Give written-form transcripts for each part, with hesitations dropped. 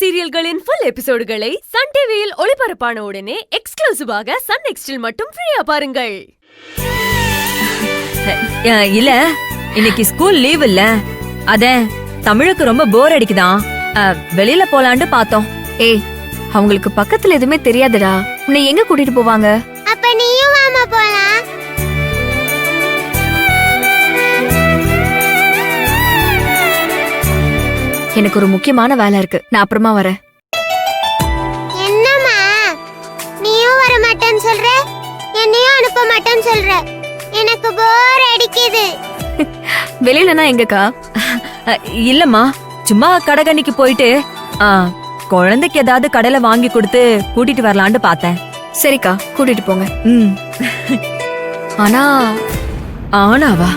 சீரியல்களின் full எபிசோடுகளை Sun டிவியில் ஒளிபரப்பான உடனே எக்ஸ்க்ளூசிவாக சன் நெக்ஸ்டில் மட்டும் ஃப்ரீயா பாருங்கள். இல்ல இன்னைக்கு ஸ்கூல் லீவ் இல்ல, அத தமிழுக்கு ரொம்ப போர் அடிக்குதான், வெளியில போலான்னு பார்த்தோம். ஏய், அவங்களுக்கு பக்கத்துல எதுவுமே தெரியாதுடா, உன்னை எங்க கூட்டிட்டு போவாங்க? அப்ப நீயும் வாமா போலாம். எனக்கு ஒரு முக்கியமான வேலை இருக்கு, நான் அப்புறமா வரேன். என்னம்மா நீயும் வர மாட்டேன்னு சொல்ற, என்னையும் அனுப்ப மாட்டேன்னு சொல்ற, எனக்கு போர் அடிக்குது. வெளியிலனா எங்கக்கா? இல்லம்மா, சும்மா கடைகண்ணிக்கு போயிட்டு குழந்தைக்கு ஏதாவது கடையில வாங்கி கொடுத்து கூட்டிட்டு வரலான்னு பார்த்தேன். சரிக்கா, கூட்டிட்டு போங்க. ஆனா ஆனாவா?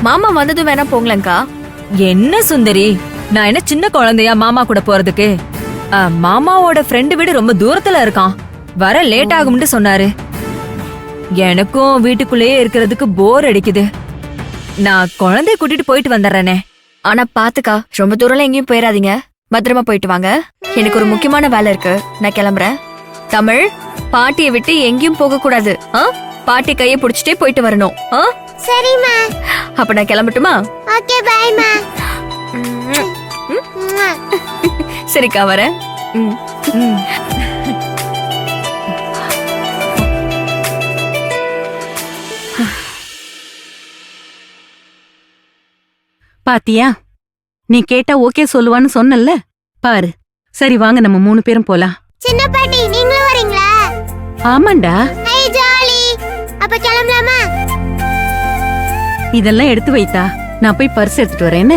மாமா வந்ததும் வேணா போங்களேங்கா. என்ன சுந்தரி, நான் என்ன சின்ன குழந்தையா மாமா கூட போறதுக்கு? மாமாவோட ஃப்ரெண்டு வீடு ரொம்ப தூரத்துல இருக்கான், வர லேட் ஆகும்னு சொன்னாரு. எனக்கும் வீட்டுக்குள்ளேயே இருக்கிறதுக்கு போர் அடிக்குது, நான் குழந்தைய கூட்டிட்டு போயிட்டு வந்துடுறேனே. ஆனா பாத்துக்கா, ரொம்ப தூரம்லாம் எங்கேயும் போயிடாதீங்க, பத்திரமா போயிட்டு வாங்க. எனக்கு ஒரு முக்கியமான வேலை இருக்கு, நான் கிளம்புறேன். தமிழ், பாட்டியை விட்டு எங்கேயும் போக கூடாது. பாட்டி கையை புடிச்சிட்டே போயிட்டு வரணும். சரிம்மா. அப்ப நான் கிளம்பட்டுமா? ஓகே, பைமா. சரிக்கா, வரேன். பாத்தியா, நீ கேட்டா ஓகே சொல்லுவான்னு சொன்னல பாரு. சரி வாங்க, நம்ம 3 பேரும் போலாம். சின்ன பாட்டி, நீங்களும் வரீங்களா? ஆமாண்டா. ஐ ஜாலி. அப்ப கிளம்பலாமா? இதெல்லாம் எடுத்து வைத்தா, நான் போய் பர்ஸ் எடுத்துட்டு வரேன்னு.